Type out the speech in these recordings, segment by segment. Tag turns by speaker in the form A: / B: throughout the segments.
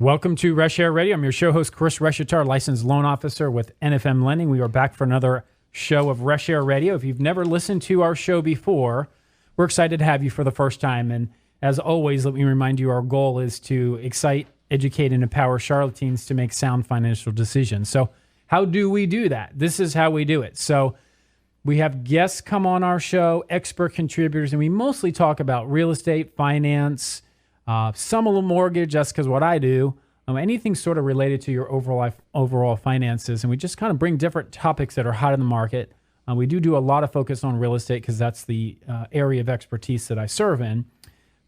A: Welcome to Reshair Radio. I'm your show host, Chris Reshair, licensed loan officer with NFM Lending. We are back for another show of Reshair Radio. If you've never listened to our show before, we're excited to have you for the first time. And as always, let me remind you, our goal is to excite, educate, and empower Charlotteans to make sound financial decisions. So how do we do that? This is how we do it. So we have guests come on our show, expert contributors, and we mostly talk about real estate, finance, some a little mortgage, just because what I do, anything sort of related to your overall finances. And we just kind of bring different topics that are hot in the market. We do a lot of focus on real estate because that's the area of expertise that I serve in.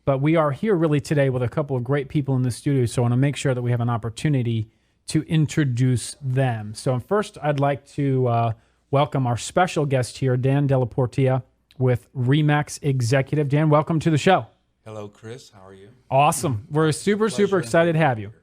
A: But we are here really today with a couple of great people in the studio, so I want to make sure that we have an opportunity to introduce them. So first, I'd like to welcome our special guest here, Dan Della Portilla with Remax Executive. Dan, welcome to the show.
B: Hello, Chris. How are you?
A: Awesome. We're super excited to have you.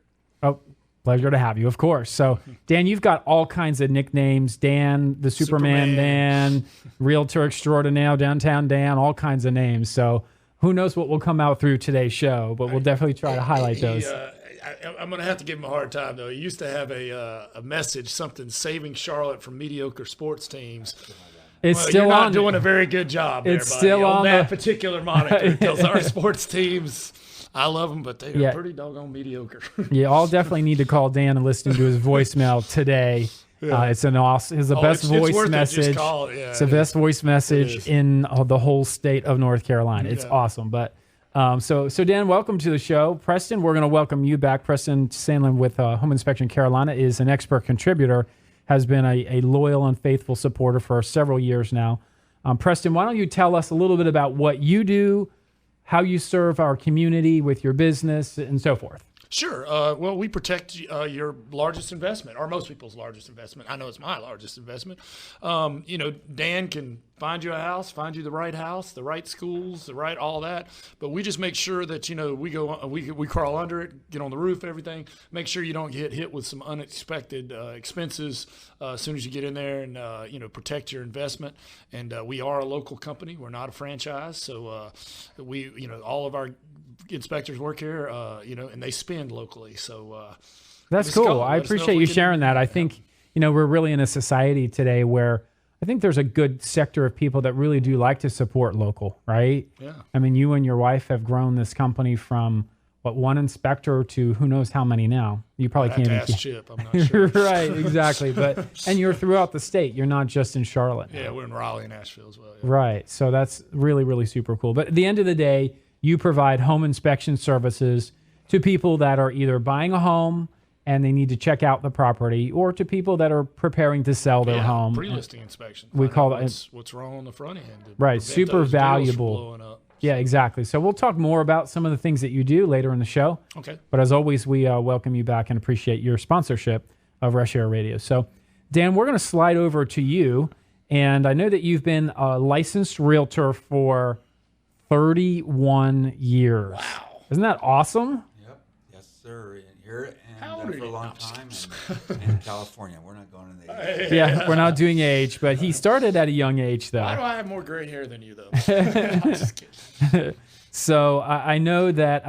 A: Oh, pleasure to have you, of course. So, Dan, you've got all kinds of nicknames. Dan, the Superman Dan, Realtor Extraordinaire, Downtown Dan, all kinds of names. So who knows what will come out through today's show, but we'll definitely try to highlight those.
C: I'm going to have to give him a hard time, though. He used to have a message, something, saving Charlotte from mediocre sports teams.
A: It's still
C: you're
A: on.
C: not doing a very good job there,
A: It's
C: buddy,
A: still on
C: that particular monitor. Because our sports teams, I love them, but they are pretty doggone mediocre.
A: You all definitely need to call Dan and listen to his voicemail today. It's an awesome. It's the best voice message. It's the best voice message in the whole state of North Carolina. It's awesome. But so Dan, welcome to the show. Preston, we're going to welcome you back. Preston Sandlin with Home Inspection Carolina is an expert contributor. Has been a loyal and faithful supporter for several years now. Preston, why don't you tell us a little bit about what you do, how you serve our community with your business, and so forth.
C: Sure. Well, we protect your largest investment, or most people's largest investment. I know it's my largest investment. Dan can find you a house, find you the right schools, all that. But we just make sure that, we crawl under it, get on the roof, everything. Make sure you don't get hit with some unexpected expenses as soon as you get in there, and protect your investment. And we are a local company. We're not a franchise. So all of our inspectors work here, and they spend locally. So
A: that's cool. I appreciate you sharing that. I think, we're really in a society today where I think there's a good sector of people that really do like to support local, right?
C: Yeah.
A: I mean, you and your wife have grown this company from one inspector to who knows how many now. You probably can't even
C: ask Chip. I'm not sure.
A: Right, exactly. And you're throughout the state. You're not just in Charlotte now.
C: Yeah, we're in Raleigh and Asheville as well. Yeah.
A: Right. So that's really super cool. But at the end of the day, you provide home inspection services to people that are either buying a home and they need to check out the property, or to people that are preparing to sell their home.
C: Pre-listing inspection.
A: We call it
C: what's wrong on the front end.
A: Right, super valuable. Yeah, exactly. So we'll talk more about some of the things that you do later in the show.
C: Okay.
A: But as always, we welcome you back and appreciate your sponsorship of Reshair Radio. So, Dan, we're going to slide over to you, and I know that you've been a licensed realtor for 31 years.
C: Wow.
A: Isn't that awesome?
B: Yep. Yes, sir. Here
C: How
B: and
C: old are
B: for a
C: you?
B: long time in California. We're not going to the age.
A: Yeah, we're not doing age, but he started at a young age, though.
C: Why do I have more gray hair than you, though? I'm just kidding.
A: So I know that,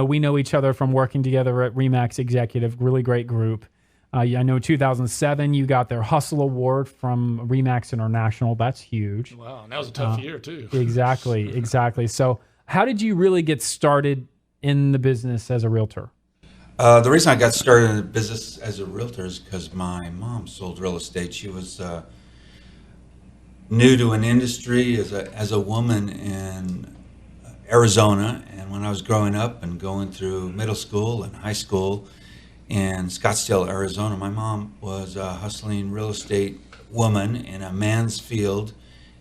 A: we know each other from working together at Remax Executive, really great group. I know 2007, you got their Hustle Award from Remax International. That's huge.
C: Wow, and that was a tough year, too.
A: Exactly. So how did you really get started in the business as a realtor?
B: The reason I got started in the business as a realtor is because my mom sold real estate. She was new to an industry as a woman in Arizona, and when I was growing up and going through middle school and high school in Scottsdale, Arizona, my mom was a hustling real estate woman in a man's field,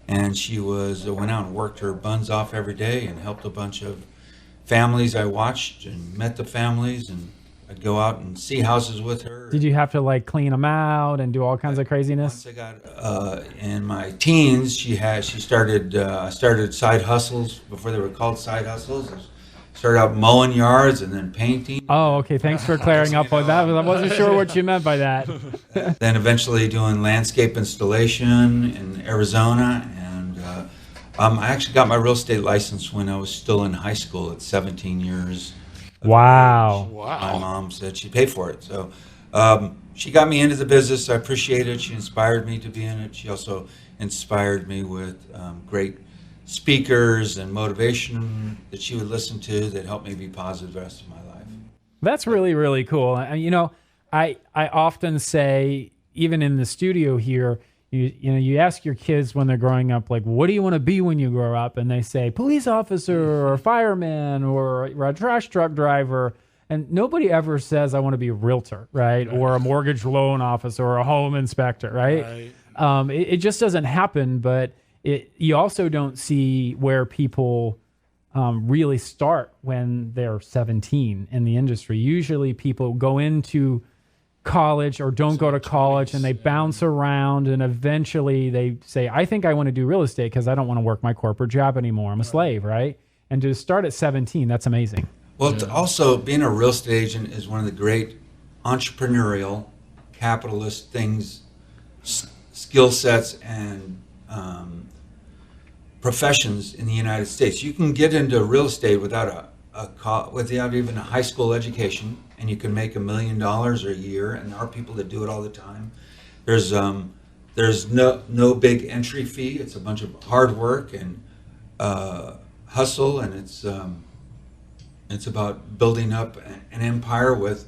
B: and she went out and worked her buns off every day and helped a bunch of families. I watched and met the families, and I'd go out and see houses with her.
A: Did you have to clean them out and do all kinds of craziness?
B: Once I got in my teens, I started side hustles before they were called side hustles. Started out mowing yards and then painting.
A: Oh, okay. Thanks for clearing up on that. I wasn't sure what you meant by that.
B: Then eventually doing landscape installation in Arizona. And I actually got my real estate license when I was still in high school at 17 years.
A: Wow.
B: My mom mom said she'd pay for it. So she got me into the business. I appreciate it. She inspired me to be in it. She also inspired me with great speakers and motivation that she would listen to that helped me be positive the rest of my life.
A: That's really, really cool. And, I often say, even in the studio here, you ask your kids when they're growing up, like, what do you want to be when you grow up? And they say police officer or fireman or a trash truck driver. And nobody ever says, I want to be a realtor, right? Or a mortgage loan officer or a home inspector, right? It just doesn't happen. But you also don't see where people really start when they're 17 in the industry. Usually people go into college or don't go to college and they bounce around, and eventually they say, I think I want to do real estate because I don't want to work my corporate job anymore. I'm a slave, right? And to start at 17, that's amazing.
B: Well, also being a real estate agent is one of the great entrepreneurial, capitalist things, skill sets, and professions in the United States. You can get into real estate without without even a high school education, and you can make $1 million a year. And there are people that do it all the time. There's no big entry fee. It's a bunch of hard work and hustle, and it's about building up an empire with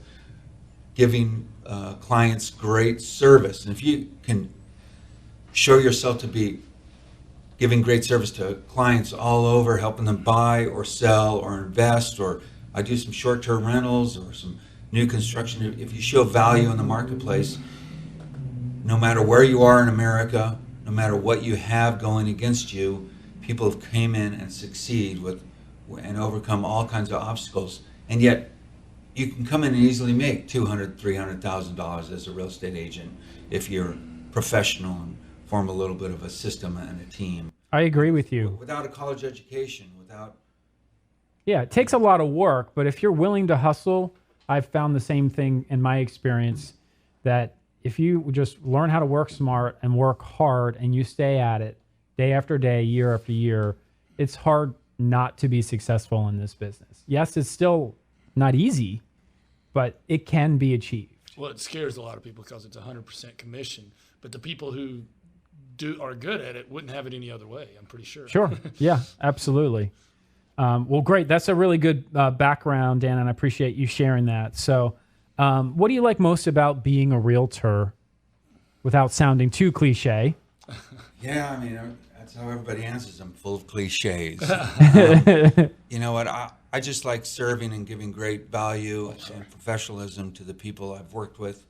B: giving clients great service. And if you can show yourself to be giving great service to clients all over, helping them buy or sell or invest, or I do some short-term rentals or some new construction. If you show value in the marketplace, no matter where you are in America, no matter what you have going against you, people have came in and succeed with and overcome all kinds of obstacles. And yet you can come in and easily make $200,000, $300,000 as a real estate agent if you're professional and form a little bit of a system and a team.
A: I agree with you.
B: Without a college education,
A: Yeah, it takes a lot of work, but if you're willing to hustle, I've found the same thing in my experience, that if you just learn how to work smart and work hard and you stay at it day after day, year after year, it's hard not to be successful in this business. Yes, it's still not easy, but it can be achieved.
C: Well, it scares a lot of people because it's 100% commission, but the people who are good at it wouldn't have it any other way, I'm pretty sure.
A: Sure. Yeah, absolutely. Well, great. That's a really good background, Dan, and I appreciate you sharing that. So what do you like most about being a realtor without sounding too cliche?
B: Yeah, I mean, that's how everybody answers. I'm full of cliches. You know what? I just like serving and giving great value and professionalism to the people I've worked with.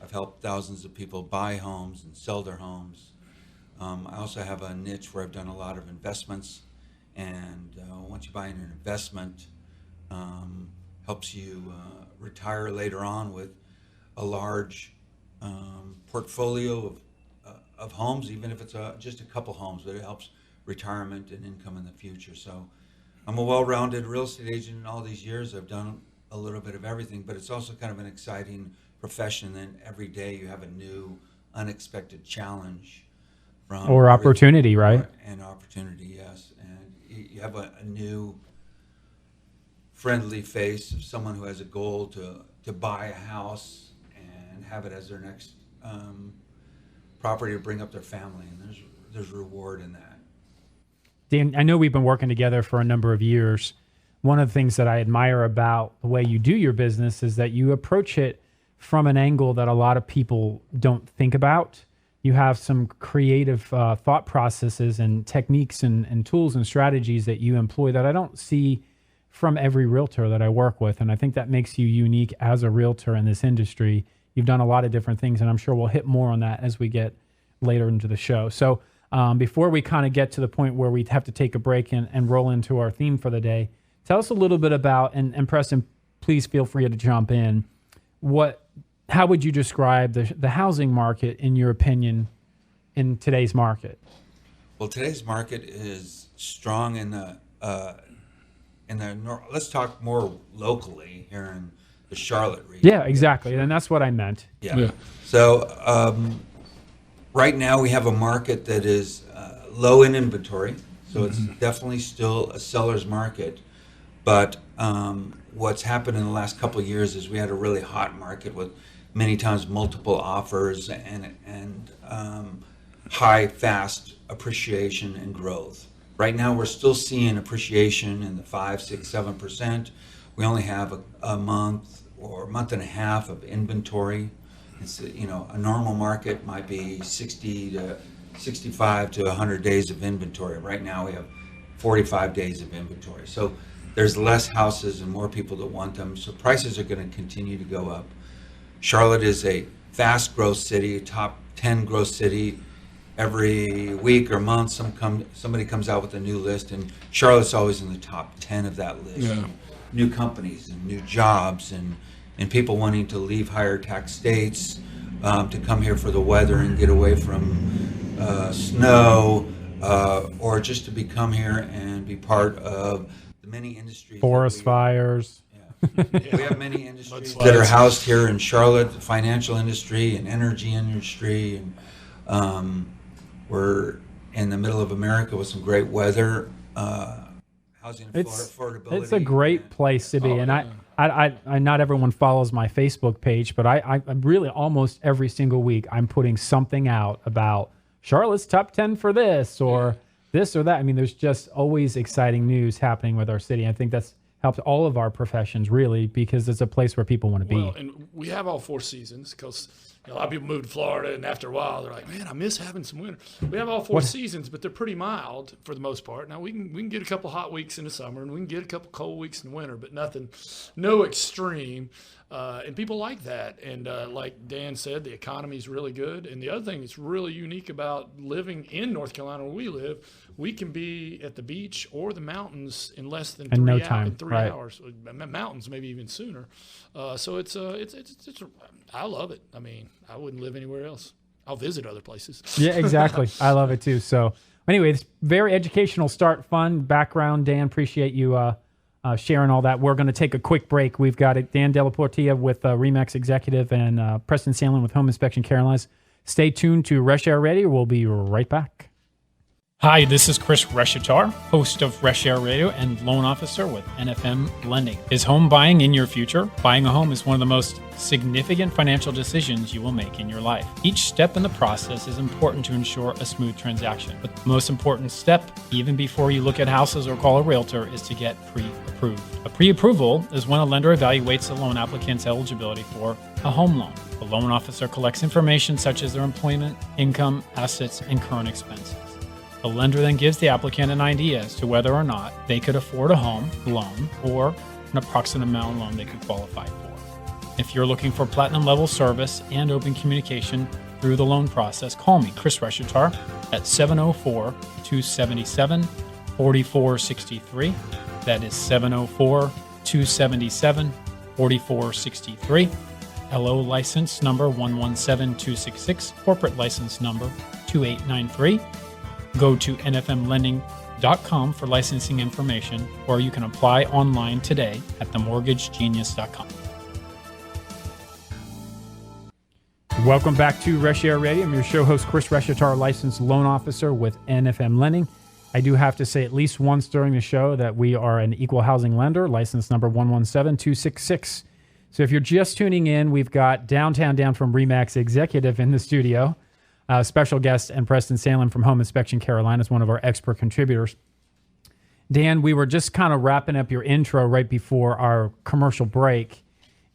B: I've helped thousands of people buy homes and sell their homes. I also have a niche where I've done a lot of investments, and once you buy an investment, helps you retire later on with a large portfolio of homes, even if it's just a couple homes, but it helps retirement and income in the future. So I'm a well-rounded real estate agent in all these years. I've done a little bit of everything, but it's also kind of an exciting profession. And every day you have a new, unexpected challenge.
A: Or opportunity, right?
B: And opportunity, yes. And you have a new friendly face of someone who has a goal to buy a house and have it as their next property to bring up their family. And there's reward in that.
A: Dan, I know we've been working together for a number of years. One of the things that I admire about the way you do your business is that you approach it from an angle that a lot of people don't think about. You have some creative thought processes and techniques and tools and strategies that you employ that I don't see from every realtor that I work with. And I think that makes you unique as a realtor in this industry. You've done a lot of different things, and I'm sure we'll hit more on that as we get later into the show. So before we kind of get to the point where we have to take a break and roll into our theme for the day, tell us a little bit about, and Preston, please feel free to jump in, how would you describe the housing market, in your opinion, in today's market?
B: Well, today's market is strong in the let's talk more locally here in the Charlotte region.
A: Yeah, exactly. And that's what I meant.
B: Yeah. So right now we have a market that is low in inventory. So it's definitely still a seller's market. But what's happened in the last couple of years is we had a really hot market with many times multiple offers and high, fast appreciation and growth. Right now, we're still seeing appreciation in the 5, 6, 7%. We only have a month or a month and a half of inventory. It's, a normal market might be 60 to 65 to 100 days of inventory. Right now, we have 45 days of inventory. So there's less houses and more people that want them. So prices are going to continue to go up. Charlotte is a fast growth city, top 10 growth city. Every week or month, somebody comes out with a new list, and Charlotte's always in the top 10 of that list.
C: Yeah.
B: New companies and new jobs and people wanting to leave higher tax states to come here for the weather and get away from snow, or just to come here and be part of the many industries.
A: Forest fires.
B: We have many industries that are housed here in Charlotte, the financial industry and energy industry, and we're in the middle of America with some great weather, housing affordability.
A: It's a great place to be, and I not everyone follows my Facebook page, but I really almost every single week I'm putting something out about Charlotte's top 10 for this or this or that. I mean, there's just always exciting news happening with our city. I think that's helped all of our professions really because it's a place where people want to be.
C: Well, and we have all 4 seasons because a lot of people move to Florida, and after a while they're like, "Man, I miss having some winter." We have all 4 seasons, but they're pretty mild for the most part. Now we can get a couple hot weeks in the summer, and we can get a couple cold weeks in the winter, but no extreme. And people like that. And like Dan said, the economy is really good. And the other thing that's really unique about living in North Carolina where we live, we can be at the beach or the mountains in less than 3 hours. Mountains maybe even sooner. So it's I love it. I mean, I wouldn't live anywhere else. I'll visit other places.
A: Yeah, exactly. I love it too. So anyway, it's very educational start, fun background. Dan, appreciate you sharing all that. We're going to take a quick break. We've got Dan Della Portilla with Remax Executive and Preston Sandlin with Home Inspection Carolinas. Stay tuned to Reshair Radio. We'll be right back. Hi, this is Chris Reshatar, host of Reshair Radio and loan officer with NFM Lending. Is home buying in your future? Buying a home is one of the most significant financial decisions you will make in your life. Each step in the process is important to ensure a smooth transaction. But the most important step, even before you look at houses or call a realtor, is to get pre-approved. A pre-approval is when a lender evaluates a loan applicant's eligibility for a home loan. The loan officer collects information such as their employment, income, assets, and current expenses. The lender then gives the applicant an idea as to whether or not they could afford a home loan or an approximate amount of loan they could qualify for. If you're looking for platinum level service and open communication through the loan process, call me, Chris Reshatar, at 704-277-4463. That is 704-277-4463. LO license number 117266, corporate license number 2893. Go to nfmlending.com for licensing information, or you can apply online today at themortgagegenius.com. Welcome back to Reshair Radio. I'm your show host, Chris Reshatar, licensed loan officer with NFM Lending. I do have to say at least once during the show that we are an equal housing lender, license number 117266. So if you're just tuning in, we've got Downtown Dan from Remax Executive in the studio. Special guest and Preston Sandlin from Home Inspection Carolinas, one of our expert contributors. Dan, we were just kind of wrapping up your intro right before our commercial break,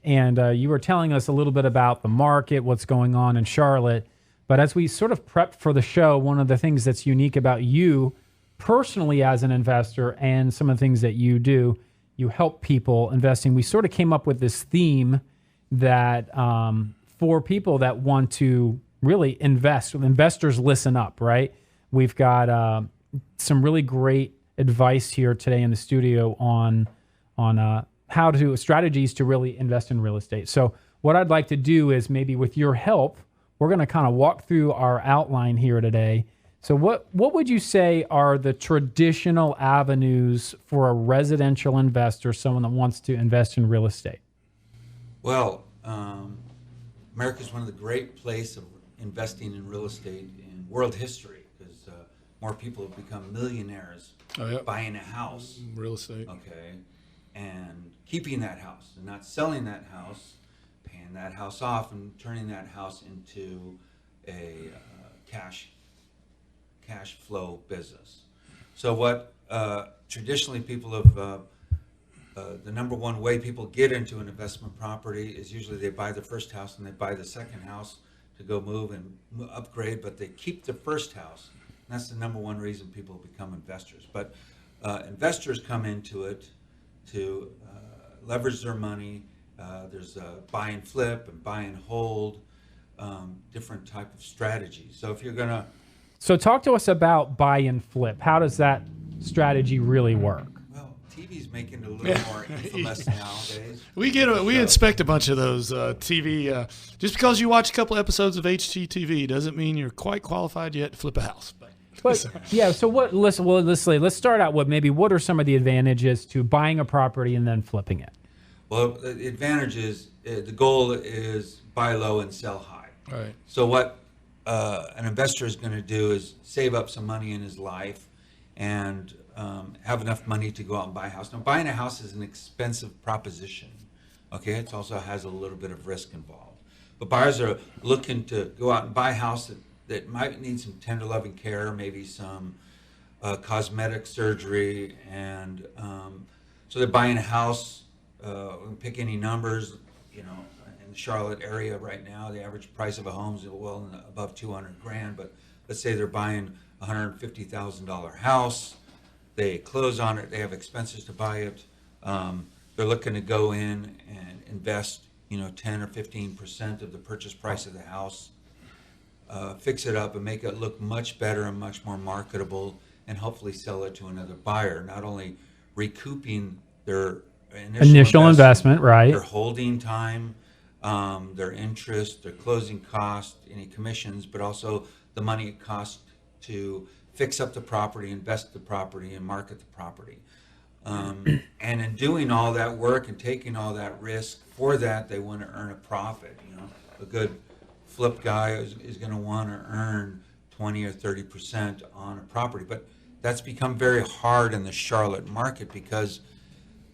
A: and you were telling us a little bit about the market, what's going on in Charlotte. But as we sort of prepped for the show, one of the things that's unique about you personally as an investor and some of the things that you do, you help people investing. We sort of came up with this theme that for people that want to really invest. Investors listen up, right? We've got some really great advice here today in the studio on how to strategies to really invest in real estate. So what I'd like to do is maybe with your help, we're going to kind of walk through our outline here today. So what would you say are the traditional avenues for a residential investor, someone that wants to invest in real estate?
B: Well, America is one of the great places of investing in real estate in world history because more people have become millionaires buying a house.
C: Real estate.
B: Okay. and keeping that house and not selling that house, paying that house off and turning that house into a cash flow business. So what traditionally people have, the number one way people get into an investment property is usually they buy the first house and they buy the second house to go move and upgrade, but they keep the first house. And that's the number one reason people become investors. But investors come into it to leverage their money. There's buy and flip and buy and hold, different type of strategies. So if you're going to...
A: So talk to us about buy and flip. How does that strategy really work?
B: Well, TV's making it a little more infamous nowadays.
C: We inspect a bunch of those TV. Just because you watch a couple episodes of HGTV doesn't mean you're quite qualified yet to flip a house.
A: But yeah, so what? Let's start out with maybe what are some of the advantages to buying a property and then flipping it?
B: Well, the advantage is the goal is buy low and sell high.
C: Right.
B: So what an investor is going to do is save up some money in his life and have enough money to go out and buy a house. Now, buying a house is an expensive proposition. Okay, it also has a little bit of risk involved. But buyers are looking to go out and buy a house that might need some tender loving care, maybe some cosmetic surgery, and so they're buying a house. Pick any numbers, in the Charlotte area right now, the average price of a home is well above $200,000. But let's say they're buying a $150,000 house. They close on it. They have expenses to buy it. They're looking to go in and invest, 10 or 15% of the purchase price of the house, fix it up and make it look much better and much more marketable, and hopefully sell it to another buyer. Not only recouping their initial investment,
A: right?
B: Their holding time, their interest, their closing cost, any commissions, but also the money it costs to fix up the property, invest the property, and market the property. And in doing all that work and taking all that risk, for that they want to earn a profit. A good flip guy is going to want to earn 20 or 30% on a property, but that's become very hard in the Charlotte market because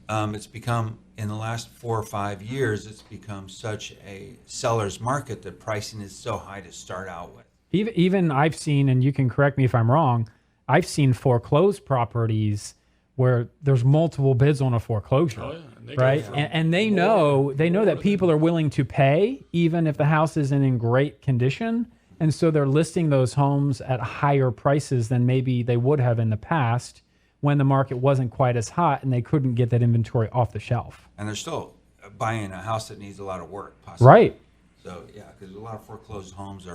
B: it's become, in the last 4 or 5 years, it's become such a seller's market that pricing is so high to start out with.
A: Even I've seen, and you can correct me if I'm wrong, I've seen foreclosed properties where there's multiple bids on a foreclosure, right? And they know that people are willing to pay even if the house isn't in great condition, and so they're listing those homes at higher prices than maybe they would have in the past when the market wasn't quite as hot and they couldn't get that inventory off the shelf.
B: And they're still buying a house that needs a lot of work, possibly.
A: Right.
B: So yeah, because a lot of foreclosed homes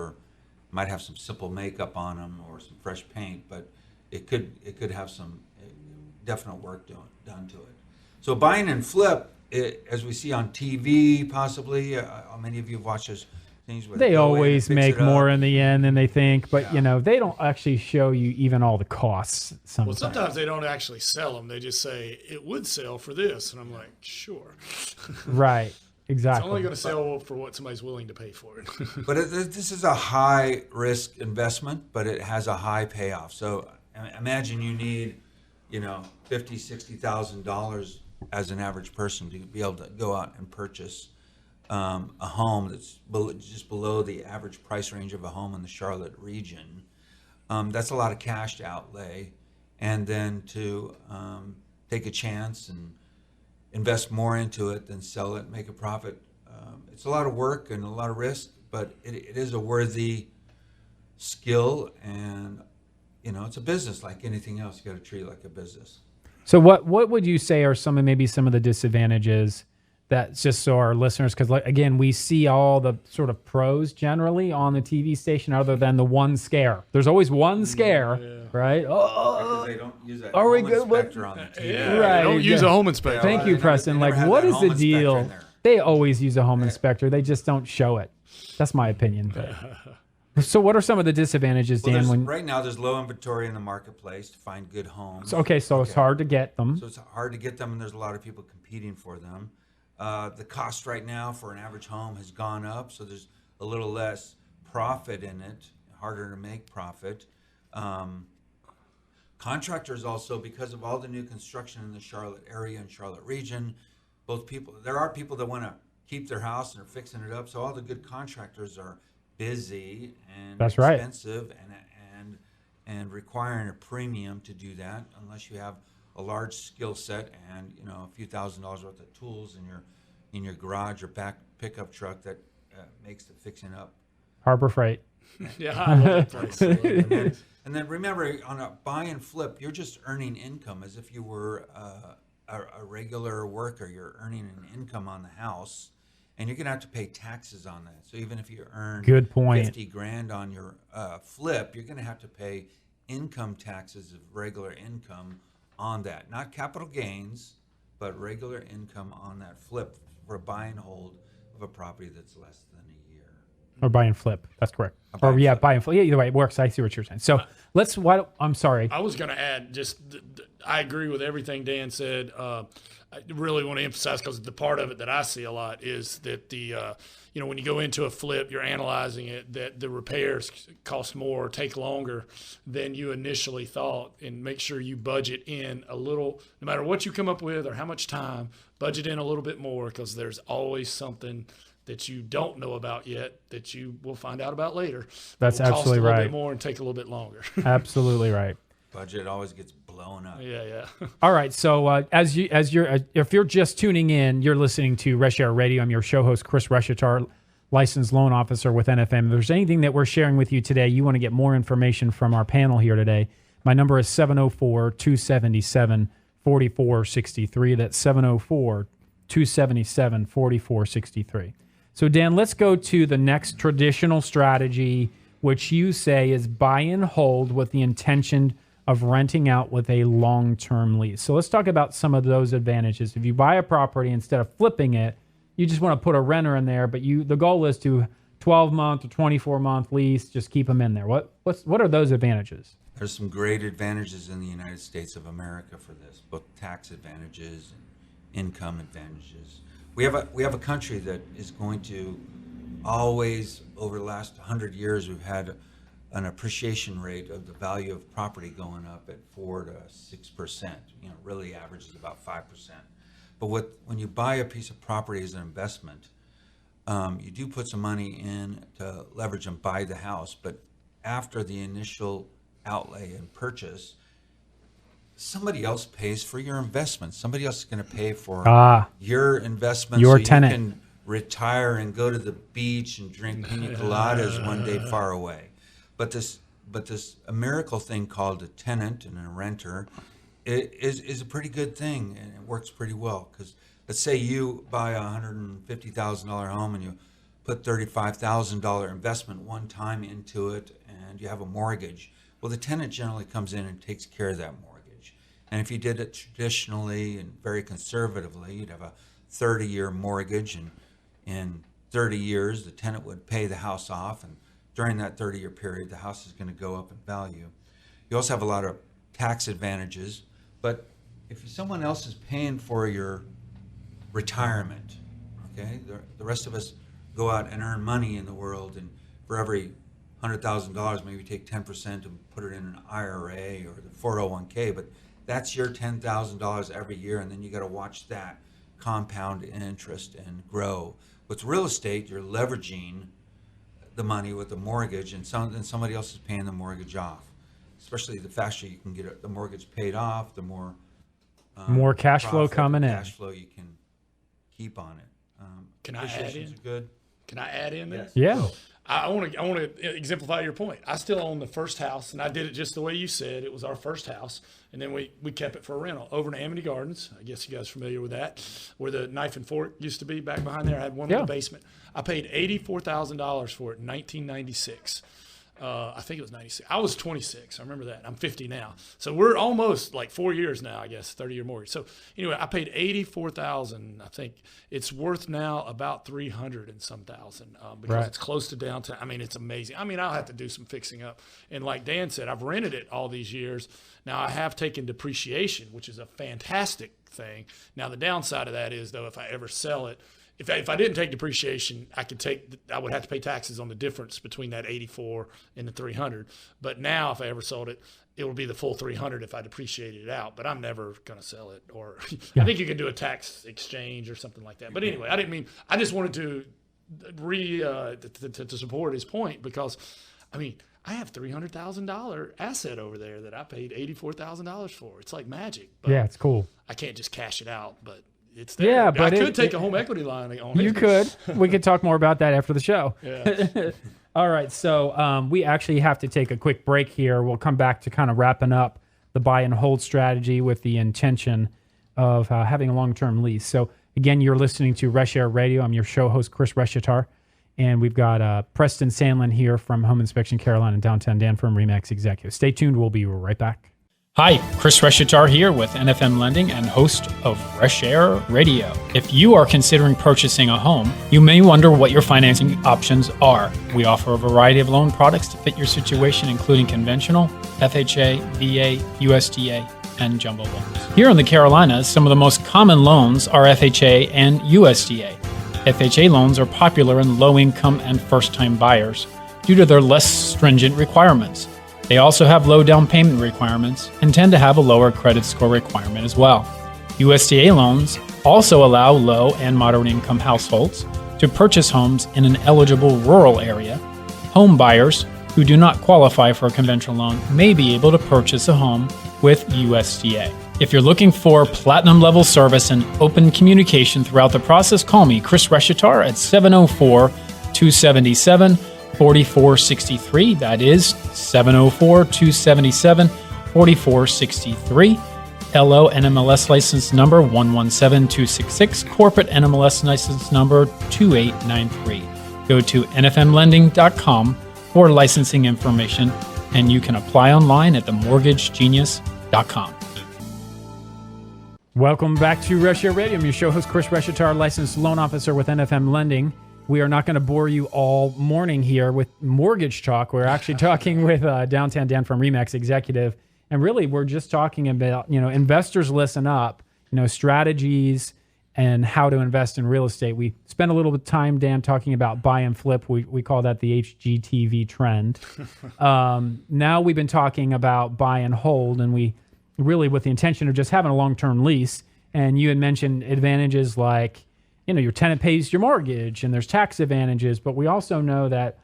B: might have some simple makeup on them or some fresh paint, but it could have some definite work done to it. So buying and flip, as we see on TV, possibly, many of you have watched those things where
A: they always make more in the end than they think, but they don't actually show you even all the costs sometimes.
C: Well, sometimes they don't actually sell them. They just say it would sell for this, and I'm like, sure.
A: Right. Exactly.
C: It's only going to sell for what somebody's willing to pay for it.
B: But this is a high risk investment, but it has a high payoff. So imagine you need, $50,000, $60,000 as an average person to be able to go out and purchase a home that's just below the average price range of a home in the Charlotte region. That's a lot of cash to outlay, and then to take a chance and invest more into it than sell it, make a profit. It's a lot of work and a lot of risk, but it is a worthy skill, and it's a business like anything else. You got to treat it like a business.
A: So what would you say are some of the disadvantages that, just so our listeners, because again, we see all the sort of pros generally on the TV station other than the one scare. There's always one scare, right?
B: Because they don't use a home inspector on the TV.
A: Right.
C: They don't use a home inspector.
A: Thank you, Preston. What is the deal? They always use a home inspector. They just don't show it. That's my opinion. So what are some of the disadvantages, Dan?
B: Right now, there's low inventory in the marketplace to find good homes.
A: So it's hard to get them.
B: So it's hard to get them, and there's a lot of people competing for them. The cost right now for an average home has gone up, so there's a little less profit in it, harder to make profit. Contractors also, because of all the new construction in the Charlotte area and Charlotte region, there are people that want to keep their house and are fixing it up. So all the good contractors are busy and
A: That's right.
B: expensive and requiring a premium to do that, unless you have a large skill set and a few $1,000s worth of tools in your garage or back pickup truck that makes the fixing up.
A: Harbor Freight.
C: Yeah, I love that place.
B: And then remember, on a buy and flip, you're just earning income as if you were a regular worker. You're earning an income on the house, and you're going to have to pay taxes on that. So even if you earn
A: Good point.
B: 50 grand on your flip, you're going to have to pay income taxes of regular income on that. Not capital gains, but regular income on that flip for a buy and hold of a property that's less than a year.
A: Or buy and flip. That's correct.
B: Buy and flip.
A: Buy and flip. Yeah, either way, it works. I see what you're saying. So I'm sorry.
C: I was going to add I agree with everything Dan said. I really want to emphasize, because the part of it that I see a lot is that when you go into a flip, you're analyzing it, that the repairs cost more or take longer than you initially thought, and make sure you budget in a little, no matter what you come up with or how much time, budget in a little bit more, because there's always something that you don't know about yet that you will find out about later.
A: That's
C: will
A: absolutely
C: cost a little
A: right.
C: bit more and take a little bit longer.
A: Absolutely right.
B: Budget always gets blown up.
C: Yeah.
A: All right. So if you're just tuning in, you're listening to Reshair Radio. I'm your show host, Chris Reshatar, licensed loan officer with NFM. If there's anything that we're sharing with you today, you want to get more information from our panel here today, my number is 704-277-4463. That's 704-277-4463. So Dan, let's go to the next traditional strategy, which you say is buy and hold with the intention of renting out with a long-term lease. So let's talk about some of those advantages. If you buy a property, instead of flipping it, you just want to put a renter in there, but the goal is to 12-month or 24-month lease, just keep them in there. What are those advantages?
B: There's some great advantages in the United States of America for this, both tax advantages and income advantages. We have a country that is going to always, over the last 100 years, we've had an appreciation rate of the value of property going up at 4 to 6%. Really averages about 5%. But when you buy a piece of property as an investment, you do put some money in to leverage and buy the house. But after the initial outlay and purchase, somebody else pays for your investment. Somebody else is going to pay for your investment.
A: Your
B: so
A: tenant.
B: You can retire and go to the beach and drink pina coladas one day far away. But this a miracle thing called a tenant and a renter is a pretty good thing, and it works pretty well. Because let's say you buy a $150,000 home and you put $35,000 investment one time into it, and you have a mortgage. Well, the tenant generally comes in and takes care of that mortgage. And if you did it traditionally and very conservatively, you'd have a 30-year mortgage, and in 30 years, the tenant would pay the house off, and during that 30-year period, the house is going to go up in value. You also have a lot of tax advantages, but if someone else is paying for your retirement, okay, the rest of us go out and earn money in the world, and for every $100,000, maybe take 10% and put it in an IRA or the 401k, but that's your $10,000 every year, and then you got to watch that compound interest and grow. With real estate, you're leveraging the money with the mortgage, and somebody else is paying the mortgage off. Especially the faster you can get the mortgage paid off, the more
A: cash flow coming in.
B: Cash flow you can keep on it.
C: Can I add in?
B: Good.
C: Can I add in this?
A: Yeah.
C: I want to exemplify your point. I still own the first house, and I did it just the way you said. It was our first house, and then we kept it for a rental over in Amity Gardens. I guess you guys are familiar with that, where the Knife and Fork used to be back behind there. I had one in the basement. I paid $84,000 for it in 1996. I think it was 96. I was 26. I remember that. I'm 50 now. So we're almost like 4 years now, I guess, 30-year mortgage. So anyway, I paid $84,000. I think it's worth now about $300 and some thousand because it's close to downtown. I mean, it's amazing. I mean, I'll have to do some fixing up. And like Dan said, I've rented it all these years. Now I have taken depreciation, which is a fantastic thing. Now the downside of that is, though, if I ever sell it, if I didn't take depreciation, I would have to pay taxes on the difference between that 84 and the 300. But now, if I ever sold it, it would be the full 300 if I depreciated it out. But I'm never going to sell it. Or I think you can do a tax exchange or something like that. But anyway, I just wanted to to support his point, because I mean, I have $300,000 asset over there that I paid $84,000 for. It's like magic. But
A: Yeah, it's cool.
C: I can't just cash it out, but it's there.
A: Yeah, but
C: I could take a home equity line on it.
A: You could. We could talk more about that after the show.
C: Yeah.
A: All right, so we actually have to take a quick break here. We'll come back to kind of wrapping up the buy and hold strategy with the intention of having a long-term lease. So again, you're listening to Reshair Radio. I'm your show host, Chris Reshatar. And we've got Preston Sandlin here from Home Inspection Carolina in downtown Danvers, RE/MAX Executive. Stay tuned. We'll be right back. Hi, Chris Reshatar here with NFM Lending and host of Reshair Radio. If you are considering purchasing a home, you may wonder what your financing options are. We offer a variety of loan products to fit your situation, including conventional, FHA, VA, USDA, and jumbo loans. Here in the Carolinas, some of the most common loans are FHA and USDA. FHA loans are popular in low-income and first-time buyers due to their less stringent requirements. They also have low down payment requirements and tend to have a lower credit score requirement as well. USDA loans also allow low and moderate income households to purchase homes in an eligible rural area. Home buyers who do not qualify for a conventional loan may be able to purchase a home with USDA. If you're looking for platinum level service and open communication throughout the process, call me, Chris Reshatar, at 704-277-4463. That is 704-277-4463. LO NMLS license number 117266. Corporate NMLS license number 2893. Go to nfmlending.com for licensing information, and you can apply online at themortgagegenius.com. Welcome back to Reshair Radio. I'm your show host, Chris Reshatar, licensed loan officer with NFM Lending. We are not going to bore you all morning here with mortgage talk. We're actually talking with downtown Dan from RE/MAX Executive. And really, we're just talking about, investors listen up, strategies and how to invest in real estate. We spent a little bit of time, Dan, talking about buy and flip. We call that the HGTV trend. Now we've been talking about buy and hold, and we really with the intention of just having a long-term lease. And you had mentioned advantages like, your tenant pays your mortgage and there's tax advantages, but we also know that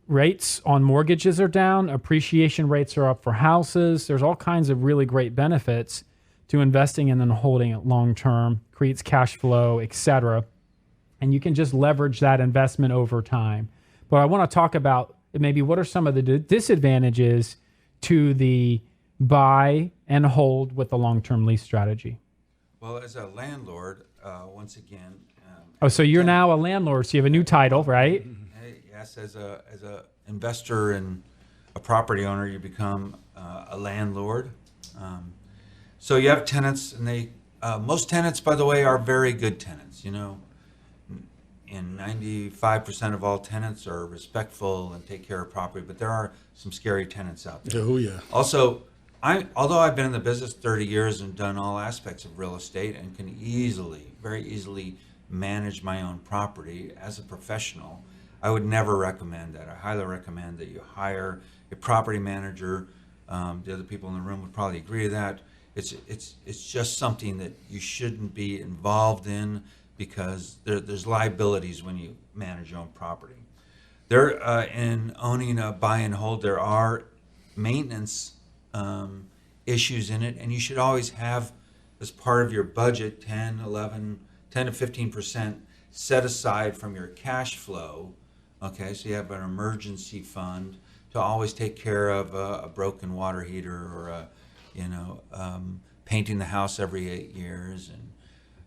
A: rates on mortgages are down, appreciation rates are up for houses. There's all kinds of really great benefits to investing and then holding it long-term, creates cash flow, etc. And you can just leverage that investment over time. But I want to talk about maybe what are some of the disadvantages to the buy and hold with the long-term lease strategy?
B: Well, as a landlord, once again.
A: So you're now a landlord, so you have a new title, right?
B: Yes, as a investor and a property owner, you become a landlord. So you have tenants, and most tenants, by the way, are very good tenants. And 95% of all tenants are respectful and take care of property, but there are some scary tenants out there.
C: Oh yeah.
B: Also, although I've been in the business 30 years and done all aspects of real estate and can very easily manage my own property as a professional, I would never recommend that. I highly recommend that you hire a property manager. The other people in the room would probably agree to that. It's just something that you shouldn't be involved in because there's liabilities when you manage your own property. In owning a buy and hold, there are maintenance issues in it, and you should always have, as part of your budget, 10 to 15% set aside from your cash flow. Okay, so you have an emergency fund to always take care of a broken water heater or painting the house every 8 years and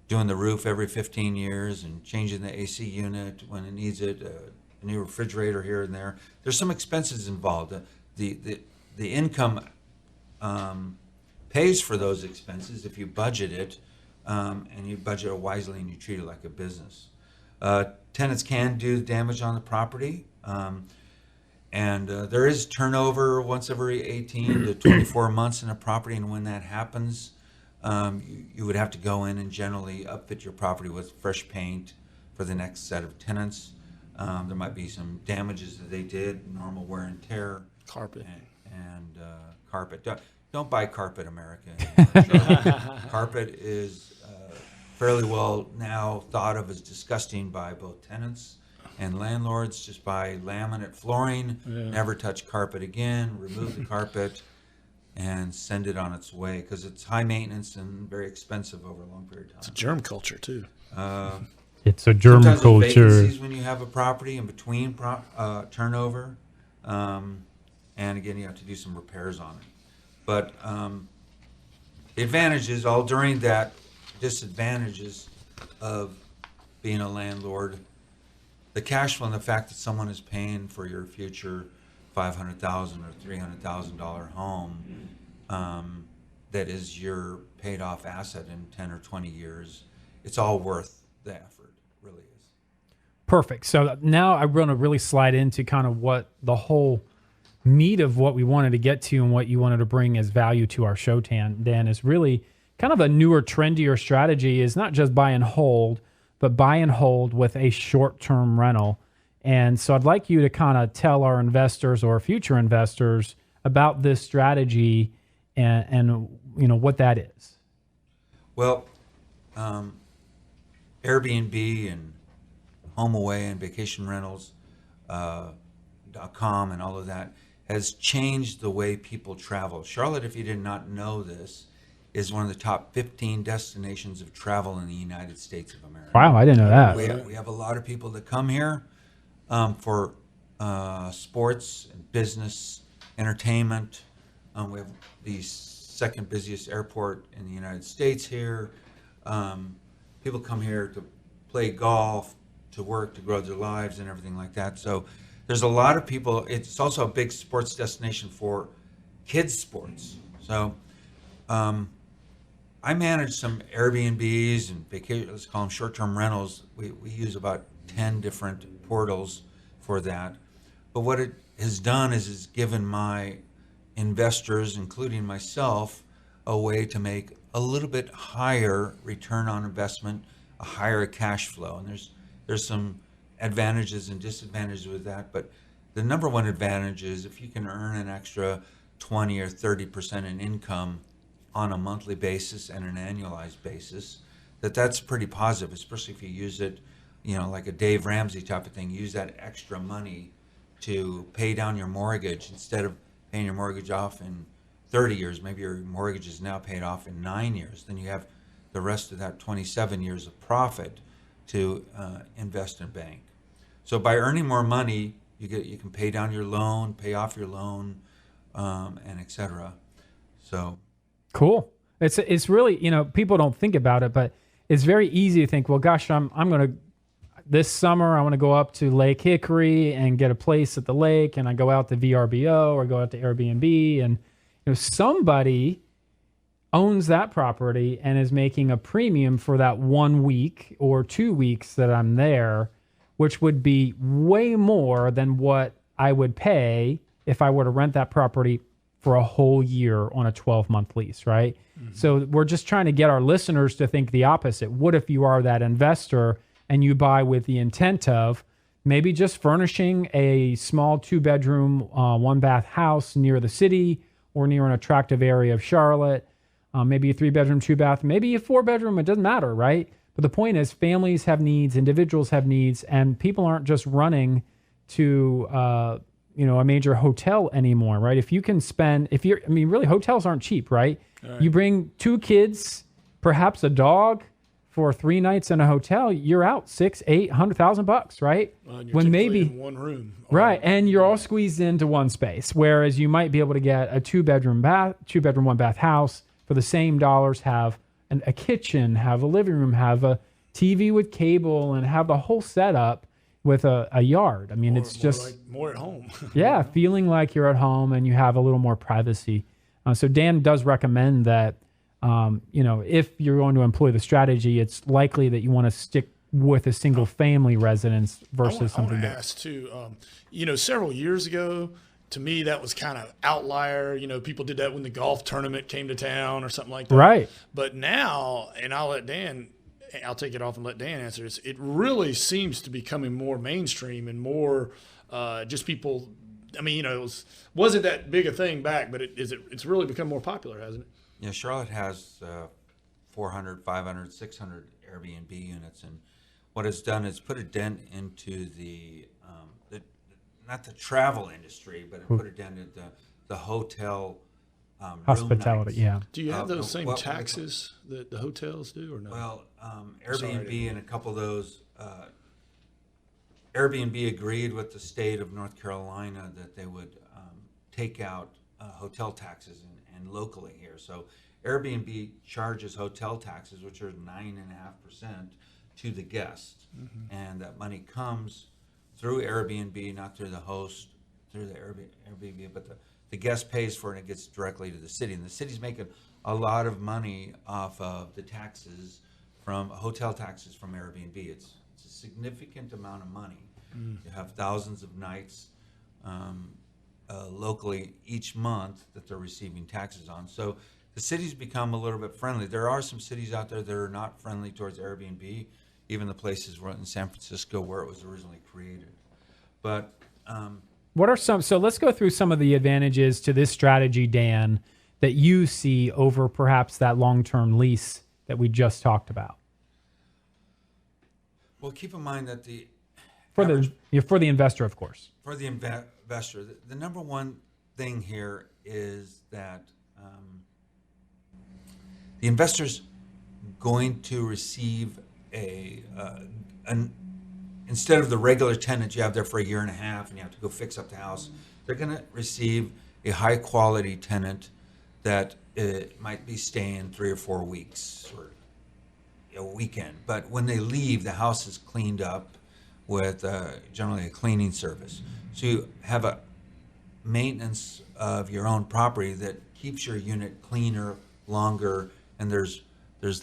B: doing the roof every 15 years and changing the AC unit when it needs it, a new refrigerator here and there. There's some expenses involved. The income pays for those expenses if you budget it, and you budget it wisely and you treat it like a business. Tenants can do damage on the property, and there is turnover once every 18 to 24 months in a property, and when that happens, you would have to go in and generally upfit your property with fresh paint for the next set of tenants. There might be some damages that they did, normal wear and tear.
C: Carpet.
B: And carpet. Don't buy carpet, America. anymore. Carpet is fairly well now thought of as disgusting by both tenants and landlords. Just buy laminate flooring, never touch carpet again, remove the carpet, and send it on its way, because it's high maintenance and very expensive over a long period of time.
C: It's a germ culture, too.
A: It's a germ
B: Sometimes there's
A: culture.
B: vacancies when you have a property in between turnover, and again, you have to do some repairs on it. But the advantages, all during that, disadvantages of being a landlord, the cash flow and the fact that someone is paying for your future $500,000 or $300,000 home, that is your paid off asset in 10 or 20 years, it's all worth the effort, really is.
A: Perfect. So now I want to really slide into kind of what the whole meat of what we wanted to get to and what you wanted to bring as value to our show, Dan, is really kind of a newer, trendier strategy is not just buy and hold, but buy and hold with a short-term rental. And so I'd like you to kind of tell our investors or future investors about this strategy and you know what that is.
B: Well, Airbnb and HomeAway and Vacation Rentals .com and all of that has changed the way people travel. Charlotte, if you did not know this, is one of the top 15 destinations of travel in the United States of America.
A: Wow, I didn't know that.
B: We have a lot of people that come here for sports and business, entertainment. We have the second busiest airport in the United States here. People come here to play golf, to work, to grow their lives and everything like that. So there's a lot of people. It's also a big sports destination for kids sports. So I manage some Airbnbs and let's call them short-term rentals. We use about 10 different portals for that. But what it has done is it's given my investors, including myself, a way to make a little bit higher return on investment, a higher cash flow. And there's some advantages and disadvantages with that. But the number one advantage is if you can earn an extra 20 or 30% in income on a monthly basis and an annualized basis, that's pretty positive, especially if you use it, like a Dave Ramsey type of thing. Use that extra money to pay down your mortgage instead of paying your mortgage off in 30 years. Maybe your mortgage is now paid off in 9 years. Then you have the rest of that 27 years of profit to invest in a bank. So by earning more money, you can pay down your loan, pay off your loan, and et cetera. So
A: cool. It's really, people don't think about it, but it's very easy to think, well, gosh, I'm going to, this summer, I want to go up to Lake Hickory and get a place at the lake, and I go out to VRBO or go out to Airbnb, and somebody owns that property and is making a premium for that 1 week or 2 weeks that I'm there, which would be way more than what I would pay if I were to rent that property for a whole year on a 12-month lease, right? Mm-hmm. So we're just trying to get our listeners to think the opposite. What if you are that investor and you buy with the intent of maybe just furnishing a small 2-bedroom, 1-bath house near the city or near an attractive area of Charlotte, maybe a 3-bedroom, 2-bath, maybe a 4-bedroom, it doesn't matter, right? But the point is families have needs, individuals have needs, and people aren't just running to a major hotel anymore, right? If you can spend, really hotels aren't cheap, right? Right. You bring 2 kids, perhaps a dog, for 3 nights in a hotel, you're out $600,000-$800,000, right?
C: When maybe in one room,
A: right? And you're all squeezed into one space. Whereas you might be able to get a 2-bedroom, 1-bath house for the same dollars, have a kitchen, have a living room, have a TV with cable, and have the whole setup with a yard. I mean, it's just
C: more at home.
A: Yeah, feeling like you're at home and you have a little more privacy. So Dan does recommend that. If you're going to employ the strategy, it's likely that you want to stick with a single family residence versus something.
C: I want to ask too. Several years ago, to me, that was kind of outlier. You know, people did that when the golf tournament came to town or something like that.
A: Right.
C: But now, and I'll take it off and let Dan answer this. It really seems to be becoming more mainstream and more just people. I mean, you know, wasn't that big a thing back, but it's really become more popular, hasn't it?
B: Yeah, Charlotte has 400, 500, 600 Airbnb units, and what it's done is put a dent into the not the travel industry, but it put a dent into the hotel
A: Hospitality,
B: room
A: yeah.
B: nights.
C: Do you have those same taxes that the hotels do, or no?
B: Well, Airbnb and a couple of those, Airbnb agreed with the state of North Carolina that they would take out hotel taxes and locally here. So Airbnb charges hotel taxes, which are 9.5% to the guest, and that money comes through Airbnb, not through the host, through the Airbnb, but the guest pays for it and it gets directly to the city. And the city's making a lot of money off of the taxes from hotel taxes from Airbnb. It's a significant amount of money. You have thousands of nights locally each month that they're receiving taxes on. So the city's become a little bit friendly. There are some cities out there that are not friendly towards Airbnb, even the places in San Francisco where it was originally created. But
A: what are some? So let's go through some of the advantages to this strategy, Dan, that you see over perhaps that long-term lease that we just talked about.
B: Well, keep in mind that the
A: For the investor, of course.
B: For the investor, the number one thing here is that the investor's going to receive instead of the regular tenant you have there for a year and a half and you have to go fix up the house, they're going to receive a high quality tenant that might be staying 3 or 4 weeks or a weekend. But when they leave, the house is cleaned up with generally a cleaning service. So you have a maintenance of your own property that keeps your unit cleaner, longer, and there's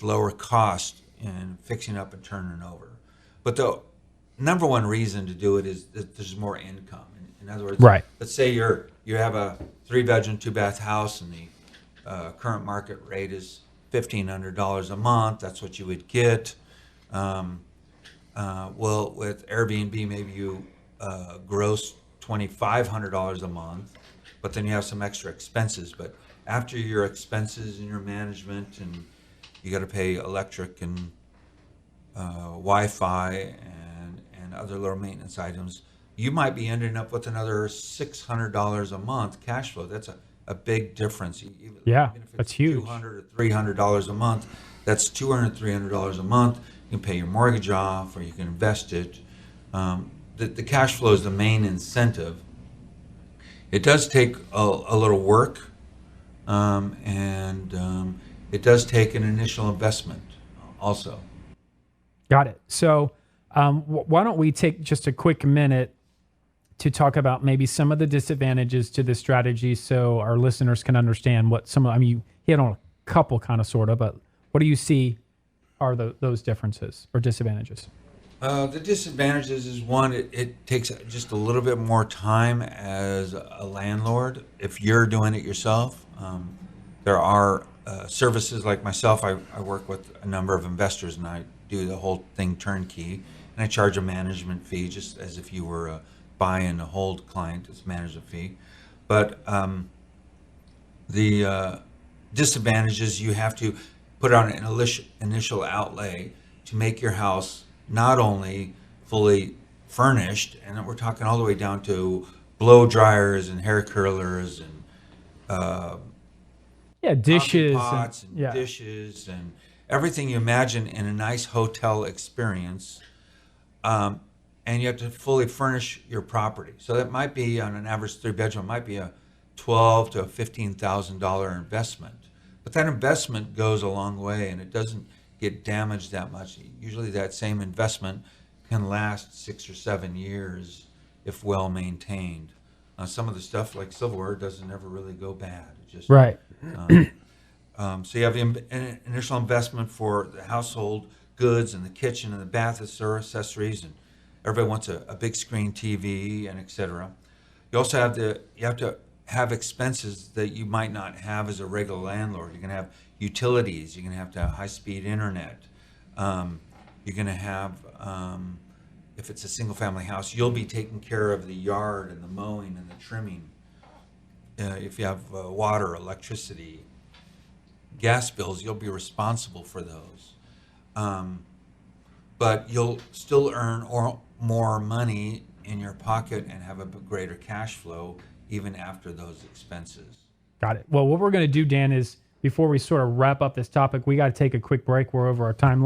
B: lower cost in fixing up and turning over. But the number one reason to do it is that there's more income. In other words,
A: right.
B: Let's say you have a 3-bedroom, 2-bath house, and the current market rate is $1,500 a month. That's what you would get. Well, with Airbnb, maybe you gross $2,500 a month, but then you have some extra expenses. But after your expenses and your management, and you got to pay electric and Wi-Fi and other little maintenance items, you might be ending up with another $600 a month cash flow. That's a big difference. Even if it's
A: that's huge.
B: $200 or $300 a month, that's $200, $300 a month. You can pay your mortgage off, or you can invest it. The cash flow is the main incentive. It does take a little work, and it does take an initial investment also.
A: Got it. So why don't we take just a quick minute to talk about maybe some of the disadvantages to this strategy so our listeners can understand what you hit on a couple kind of sort of, but what do you see are those differences or disadvantages?
B: The disadvantages is one, it takes just a little bit more time as a landlord if you're doing it yourself. There are services like myself. I work with a number of investors, and I do the whole thing turnkey, and I charge a management fee just as if you were a buy and a hold client. It's management fee. But the disadvantages, you have to put on an initial outlay to make your house not only fully furnished, and we're talking all the way down to blow dryers and hair curlers and
A: dishes
B: pots and dishes and everything you imagine in a nice hotel experience, and you have to fully furnish your property. So that might be, on an average 3-bedroom, might be a $12,000 to $15,000 investment. But that investment goes a long way, and it doesn't get damaged that much. Usually that same investment can last 6 or 7 years if well maintained. Some of the stuff like silverware doesn't ever really go bad. It just,
A: right.
B: So you have an initial investment for the household goods and the kitchen and the bath accessories, and everybody wants a big screen TV and etc. You also have to have expenses that you might not have as a regular landlord. You're going to have utilities. You're going to have high-speed internet. You're going to have, if it's a single-family house, you'll be taking care of the yard and the mowing and the trimming. If you have water, electricity, gas bills, you'll be responsible for those. But you'll still earn more money in your pocket and have a greater cash flow even after those expenses.
A: Got it. Well, what we're going to do, Dan, is before we sort of wrap up this topic, we got to take a quick break. We're over our time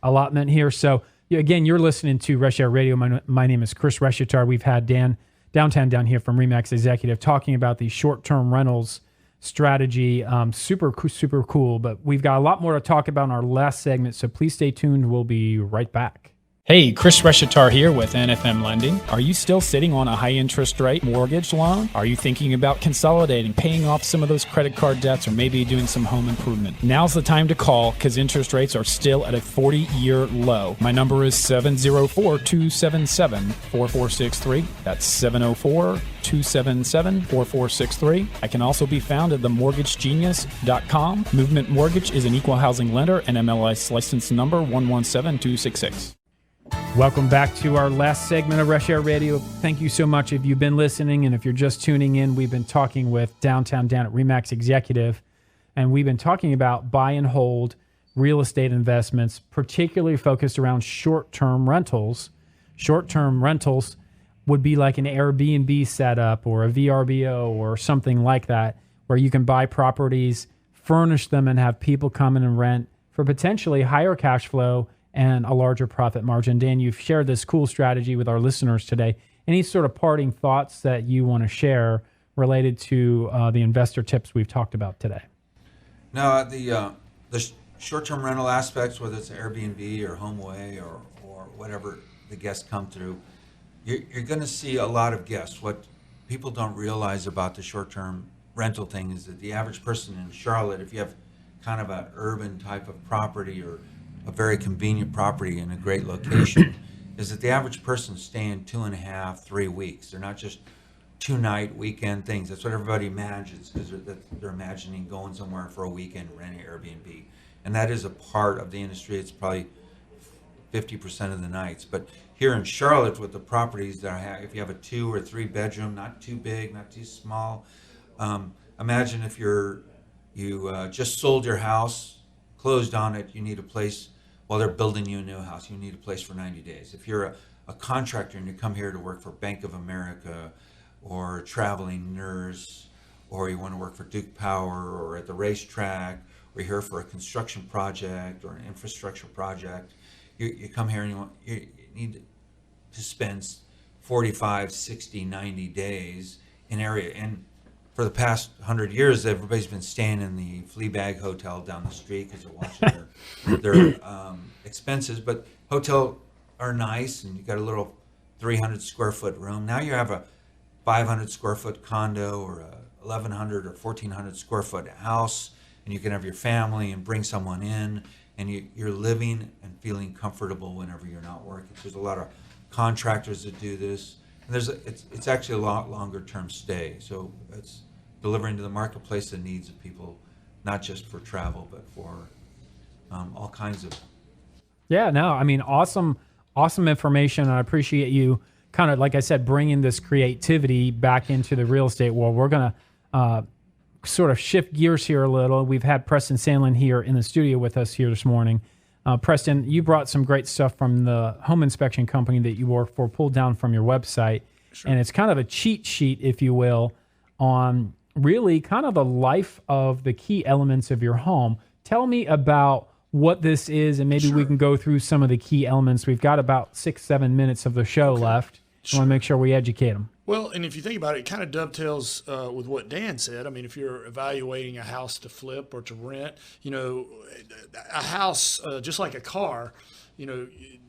A: allotment here. So, again, you're listening to Reshair Radio. My name is Chris Reshatar. We've had Dan downtown down here from RE/MAX Executive talking about the short-term rentals strategy. Super cool. But we've got a lot more to talk about in our last segment, so please stay tuned. We'll be right back. Hey, Chris Reshatar here with NFM Lending. Are you still sitting on a high interest rate mortgage loan? Are you thinking about consolidating, paying off some of those credit card debts, or maybe doing some home improvement? Now's the time to call because interest rates are still at a 40-year low. My number is 704-277-4463. That's 704-277-4463. I can also be found at themortgagegenius.com. Movement Mortgage is an equal housing lender and MLS license number 117266. Welcome back to our last segment of Reshair Radio. Thank you so much if you've been listening, and if you're just tuning in, we've been talking with downtown Dan at RE/MAX Executive, and we've been talking about buy and hold real estate investments, particularly focused around short-term rentals. Short-term rentals would be like an Airbnb setup or a VRBO or something like that, where you can buy properties, furnish them, and have people come in and rent for potentially higher cash flow and a larger profit margin. Dan, you've shared this cool strategy with our listeners today. Any sort of parting thoughts that you want to share related to the investor tips we've talked about today?
B: No, the short-term rental aspects, whether it's Airbnb or HomeAway or whatever the guests come through, you're going to see a lot of guests. What people don't realize about the short-term rental thing is that the average person in Charlotte, if you have kind of an urban type of property or a very convenient property in a great location, is that the average person's staying 2.5, 3 weeks. They're not just 2-night weekend things. That's what everybody imagines, because they're imagining going somewhere for a weekend, renting Airbnb. And that is a part of the industry. It's probably 50% of the nights. But here in Charlotte, with the properties that I have, if you have a 2 or 3 bedroom, not too big, not too small, imagine if you just sold your house, closed on it, you need a place. While they're building you a new house, you need a place for 90 days. If you're a contractor and you come here to work for Bank of America or a traveling nurse, or you want to work for Duke Power or at the racetrack, or you're here for a construction project or an infrastructure project, you come here and you need to spend 45, 60, 90 days in area. And for the past 100 years, everybody's been staying in the Fleabag Hotel down the street because they're watching their expenses. But hotels are nice, and you got a little 300 square foot room. Now you have a 500 square foot condo or a 1,100 or 1,400 square foot house, and you can have your family and bring someone in, and you're living and feeling comfortable whenever you're not working. There's a lot of contractors that do this. And it's actually a lot longer term stay. So it's delivering to the marketplace the needs of people, not just for travel, but for all kinds of.
A: Yeah, no, I mean, awesome information. I appreciate you kind of, like I said, bringing this creativity back into the real estate world. We're going to sort of shift gears here a little. We've had Preston Sandlin here in the studio with us here this morning. Preston, you brought some great stuff from the home inspection company that you work for, pulled down from your website. Sure. And it's kind of a cheat sheet, if you will, on really kind of the life of the key elements of your home. Tell me about what this is, and maybe we can go through some of the key elements. We've got about 6-7 minutes of the show left. I want to make sure we educate them.
C: Well, and if you think about it, it kind of dovetails with what Dan said. I mean, if you're evaluating a house to flip or to rent, a house, just like a car,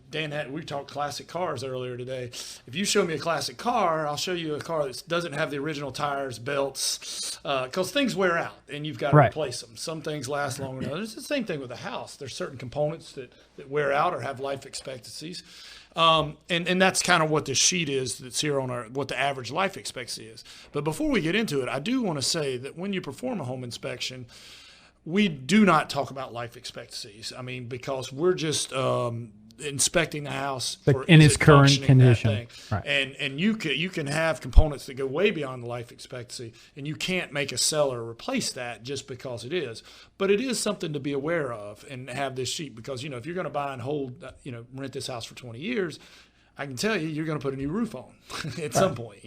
C: Dan we talked classic cars earlier today. If you show me a classic car, I'll show you a car that doesn't have the original tires, belts, because things wear out and you've got to replace them. Some things last longer than others. It's the same thing with a house. There's certain components that wear out or have life expectancies. And that's kind of what the sheet is that's here on what the average life expectancy is. But before we get into it, I do want to say that when you perform a home inspection, we do not talk about life expectancies. I mean, because we're just inspecting the house
A: in its current condition,
C: right? And you can have components that go way beyond the life expectancy, and you can't make a seller replace that just because it is. But it is something to be aware of and have this sheet, because if you're going to buy and hold, rent this house for 20 years. I can tell you're going to put a new roof on at some point,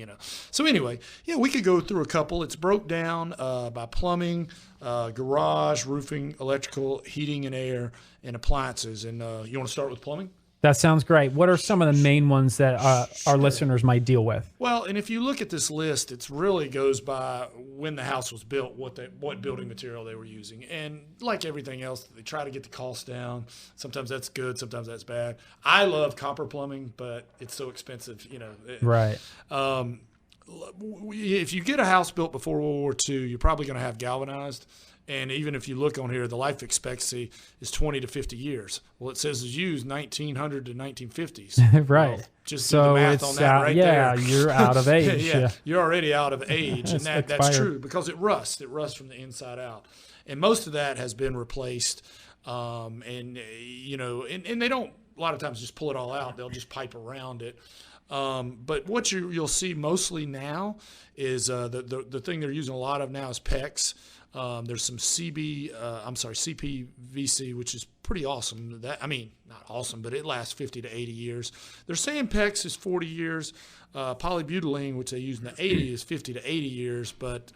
C: So anyway, we could go through a couple. It's broke down by plumbing, garage, roofing, electrical, heating and air, and appliances. And you want to start with plumbing?
A: That sounds great. What are some of the main ones that our listeners might deal with?
C: Well, and if you look at this list, it really goes by when the house was built, what building material they were using. And like everything else, they try to get the cost down. Sometimes that's good, sometimes that's bad. I love copper plumbing, but it's so expensive,
A: Right.
C: If you get a house built before World War II, you're probably going to have galvanized. And even if you look on here, the life expectancy is 20 to 50 years. Well, it says it's used 1900 to 1950s.
A: Right.
C: Well, just do the math on that right there.
A: You're out of age.
C: Yeah, you're already out of age. And that's true, because it rusts. It rusts from the inside out. And most of that has been replaced. And they don't, a lot of times, just pull it all out. They'll just pipe around it. But what you'll see mostly now is the thing they're using a lot of now is PEX. There's some CPVC, which is pretty awesome. Not awesome, but it lasts 50 to 80 years. They're saying PEX is 40 years. Polybutylene, which they use in the 80s, is 50 to 80 years, but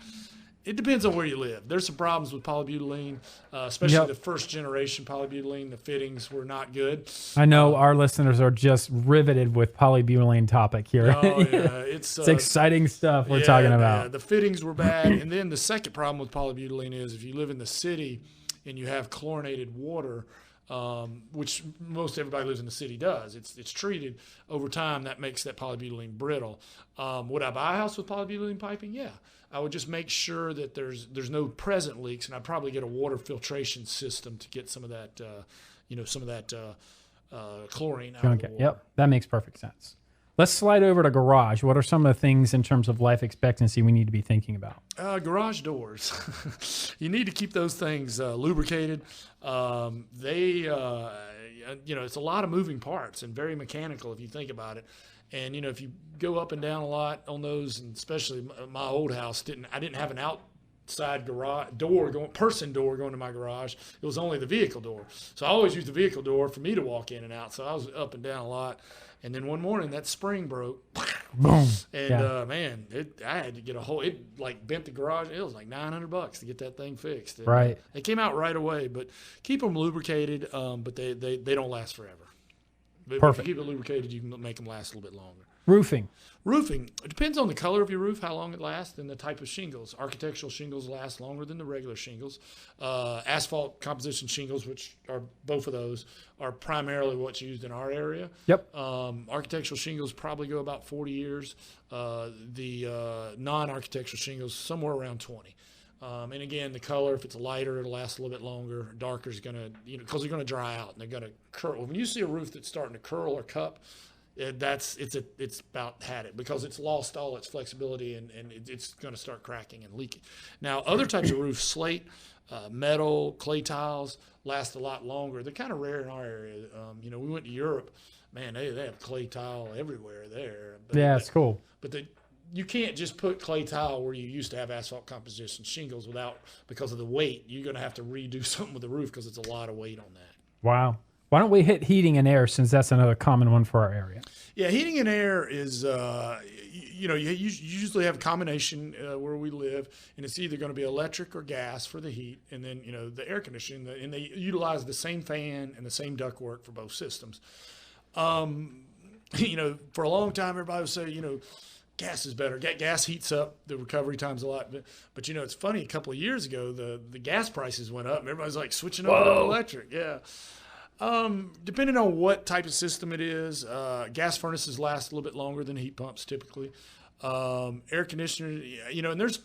C: it depends on where you live. There's some problems with polybutylene, especially the first generation polybutylene. The fittings were not good.
A: I know our listeners are just riveted with polybutylene topic here.
C: Oh, yeah. It's
A: exciting stuff we're talking about.
C: Yeah, the fittings were bad. And then the second problem with polybutylene is if you live in the city and you have chlorinated water, which most everybody lives in the city does. It's treated over time. That makes that polybutylene brittle. Would I buy a house with polybutylene piping? Yeah. I would just make sure that there's no present leaks, and I'd probably get a water filtration system to get some of that, chlorine out of the water.
A: Yep, that makes perfect sense. Let's slide over to garage. What are some of the things in terms of life expectancy we need to be thinking about?
C: Garage doors. You need to keep those things lubricated. It's a lot of moving parts and very mechanical if you think about it. And, if you go up and down a lot on those, and especially my old house, I didn't have an outside garage person door going to my garage. It was only the vehicle door. So I always used the vehicle door for me to walk in and out. So I was up and down a lot. And then one morning that spring broke.
A: Boom.
C: And I had to get it bent the garage. It was like $900 to get that thing fixed. And,
A: right.
C: They came out right away, but keep them lubricated. But they don't last forever. But
A: Perfect.
C: If you keep it lubricated, you can make them last a little bit longer.
A: Roofing. It depends on the color of your roof, how long it lasts, and the type of shingles. Architectural shingles last longer than the regular shingles. Asphalt composition shingles, which are both of those, are primarily what's used in our area. Yep.
C: Architectural shingles probably go about 40 years. The non-architectural shingles, somewhere around 20. And again, the color, if it's lighter, it'll last a little bit longer. Darker is going to, because they're going to dry out and they're going to curl. When you see a roof that's starting to curl or cup, it's about had it, because it's lost all its flexibility and it's going to start cracking and leaking. Now, other types of roofs, slate, metal, clay tiles, last a lot longer. They're kind of rare in our area. We went to Europe. Man, they have clay tile everywhere there.
A: It's cool.
C: But you can't just put clay tile where you used to have asphalt composition shingles because of the weight. You're going to have to redo something with the roof because it's a lot of weight on that.
A: Wow. Why don't we hit heating and air, since that's another common one for our area?
C: Yeah, heating and air is, you usually have a combination where we live, and it's either going to be electric or gas for the heat, and then, the air conditioning, and they utilize the same fan and the same ductwork for both systems. For a long time, everybody would say, gas is better. Gas heats up the recovery times a lot. But it's funny, a couple of years ago, the gas prices went up and everybody's like switching over to electric. Yeah. Depending on what type of system it is, gas furnaces last a little bit longer than heat pumps typically. Air conditioner, and there's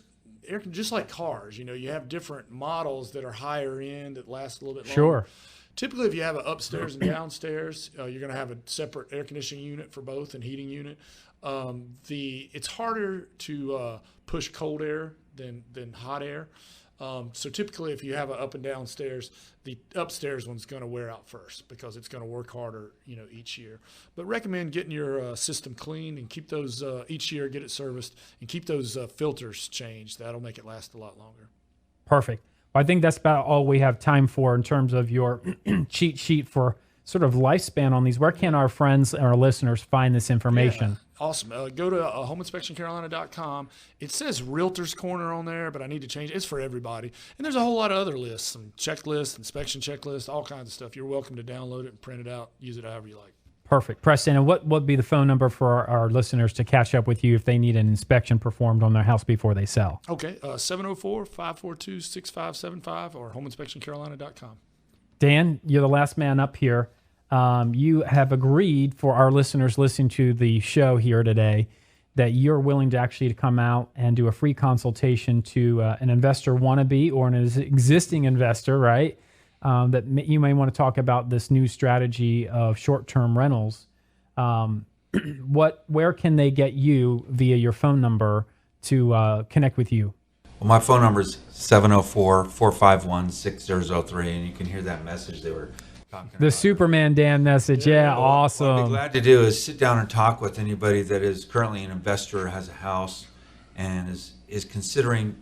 C: just like cars, you have different models that are higher end that last a little bit longer.
A: Sure.
C: Typically, if you have an upstairs and downstairs, you're going to have a separate air conditioning unit for both and heating unit. It's harder to push cold air than hot air. So typically, if you have an up and downstairs, the upstairs one's going to wear out first because it's going to work harder, each year. But recommend getting your system cleaned and keep those each year, get it serviced, and keep those filters changed. That'll make it last a lot longer.
A: Perfect. Well, I think that's about all we have time for in terms of your cheat sheet for sort of lifespan on these. Where can our friends and our listeners find this information?
C: Yeah. Awesome. Go to homeinspectioncarolina.com. It says Realtor's Corner on there, but I need to change it. It's for everybody. And there's a whole lot of other lists, some checklists, inspection checklists, all kinds of stuff. You're welcome to download it and print it out, use it however you like.
A: Perfect. Preston, and what would be the phone number for our listeners to catch up with you if they need an inspection performed on their house before they sell?
C: Okay, 704-542-6575 or homeinspectioncarolina.com.
A: Dan, you're the last man up here. You have agreed for our listeners listening to the show here today that you're willing to actually come out and do a free consultation to an investor wannabe or an existing investor, right? That you may want to talk about this new strategy of short-term rentals. Where can they get you via your phone number to connect with you?
B: Well, my phone number is 704-451-6003, and you can hear that message they were talking about.
A: The Superman Dan message. Yeah, awesome.
B: What I'd be glad to do is sit down and talk with anybody that is currently an investor, has a house, and is considering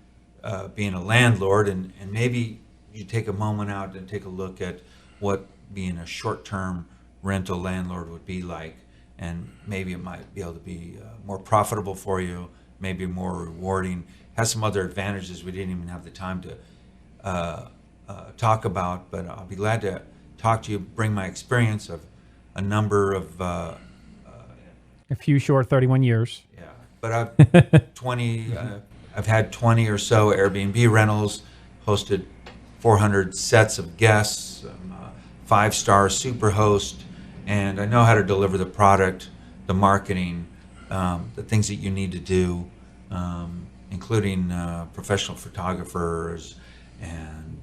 B: being a landlord, and maybe you take a moment out and take a look at what being a short-term rental landlord would be like, and maybe it might be able to be more profitable for you, maybe more rewarding, has some other advantages we didn't even have the time to talk about, but I'll be glad to talk to you, bring my experience of a number of
A: a few short 31 years.
B: Yeah, but I've I've had 20 or so Airbnb rentals, hosted 400 sets of guests, 5-star super host, and I know how to deliver the product, the marketing, the things that you need to do, including professional photographers and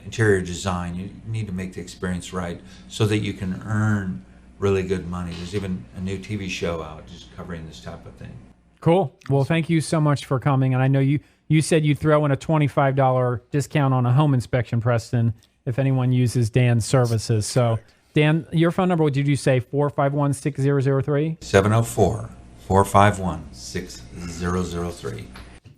B: interior design. You need to make the experience right so that you can earn really good money. There's even a new TV show out just covering this type of thing.
A: Cool. Well, thank you so much for coming. And I know you said you'd throw in a $25 discount on a home inspection, Preston, if anyone uses Dan's services. So, Dan, your phone number, what did you say, 451-6003?
B: 704-451-6003.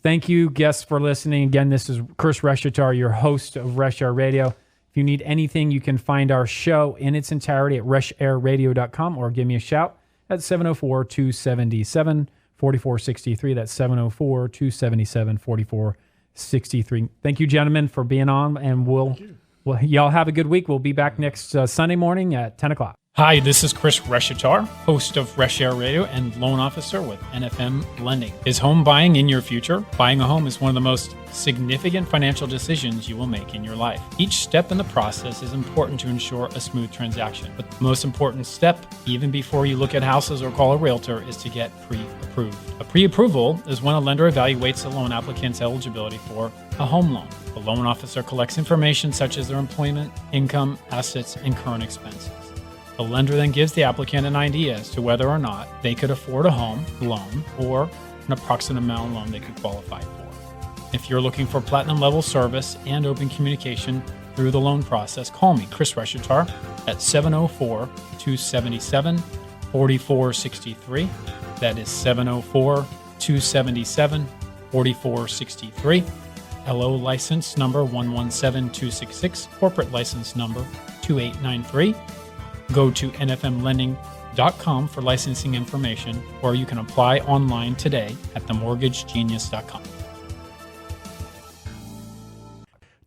A: Thank you, guests, for listening. Again, this is Chris Reshatar, your host of Reshair Radio. If you need anything, you can find our show in its entirety at reshairradio.com or give me a shout at 704-277-4463. That's 704-277-4463. Thank you, gentlemen, for being on, and y'all have a good week. We'll be back next Sunday morning at 10 o'clock. Hi, this is Chris Reshatar, host of Reshair Radio and loan officer with NFM Lending. Is home buying in your future? Buying a home is one of the most significant financial decisions you will make in your life. Each step in the process is important to ensure a smooth transaction. But the most important step, even before you look at houses or call a realtor, is to get pre-approved. A pre-approval is when a lender evaluates a loan applicant's eligibility for a home loan. The loan officer collects information such as their employment, income, assets, and current expenses. The lender then gives the applicant an idea as to whether or not they could afford a home loan or an approximate amount of loan they could qualify for. If you're looking for platinum level service and open communication through the loan process, call me, Chris Reshatar, at 704-277-4463. That is 704-277-4463. LO license number 117266, corporate license number 2893. Go to nfmlending.com for licensing information, or you can apply online today at themortgagegenius.com.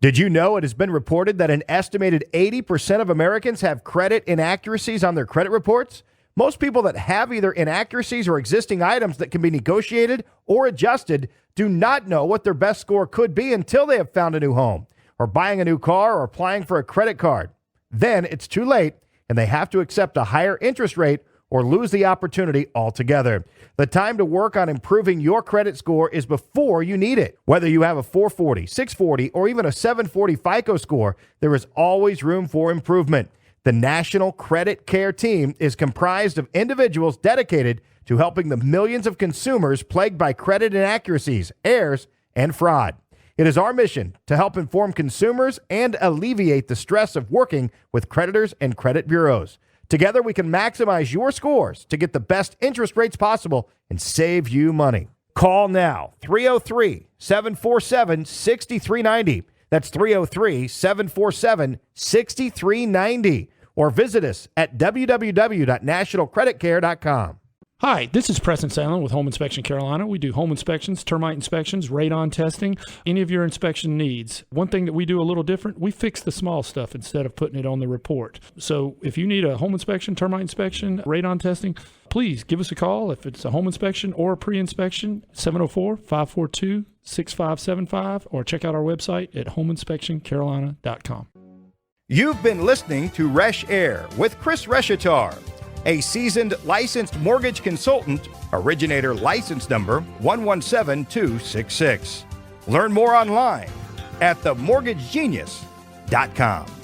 D: Did you know it has been reported that an estimated 80% of Americans have credit inaccuracies on their credit reports? Most people that have either inaccuracies or existing items that can be negotiated or adjusted do not know what their best score could be until they have found a new home, or buying a new car, or applying for a credit card. Then it's too late, and they have to accept a higher interest rate or lose the opportunity altogether. The time to work on improving your credit score is before you need it. Whether you have a 440, 640, or even a 740 FICO score, there is always room for improvement. The National Credit Care Team is comprised of individuals dedicated to helping the millions of consumers plagued by credit inaccuracies, errors, and fraud. It is our mission to help inform consumers and alleviate the stress of working with creditors and credit bureaus. Together, we can maximize your scores to get the best interest rates possible and save you money. Call now, 303-747-6390. That's 303-747-6390. Or visit us at www.nationalcreditcare.com.
C: Hi, this is Preston Sandlin with Home Inspection Carolina. We do home inspections, termite inspections, radon testing, any of your inspection needs. One thing that we do a little different, we fix the small stuff instead of putting it on the report. So if you need a home inspection, termite inspection, radon testing, please give us a call. If it's a home inspection or a pre-inspection, 704-542-6575, or check out our website at homeinspectioncarolina.com.
D: You've been listening to Reshair with Chris Reshatar, a seasoned licensed mortgage consultant, originator license number 117266. Learn more online at themortgagegenius.com.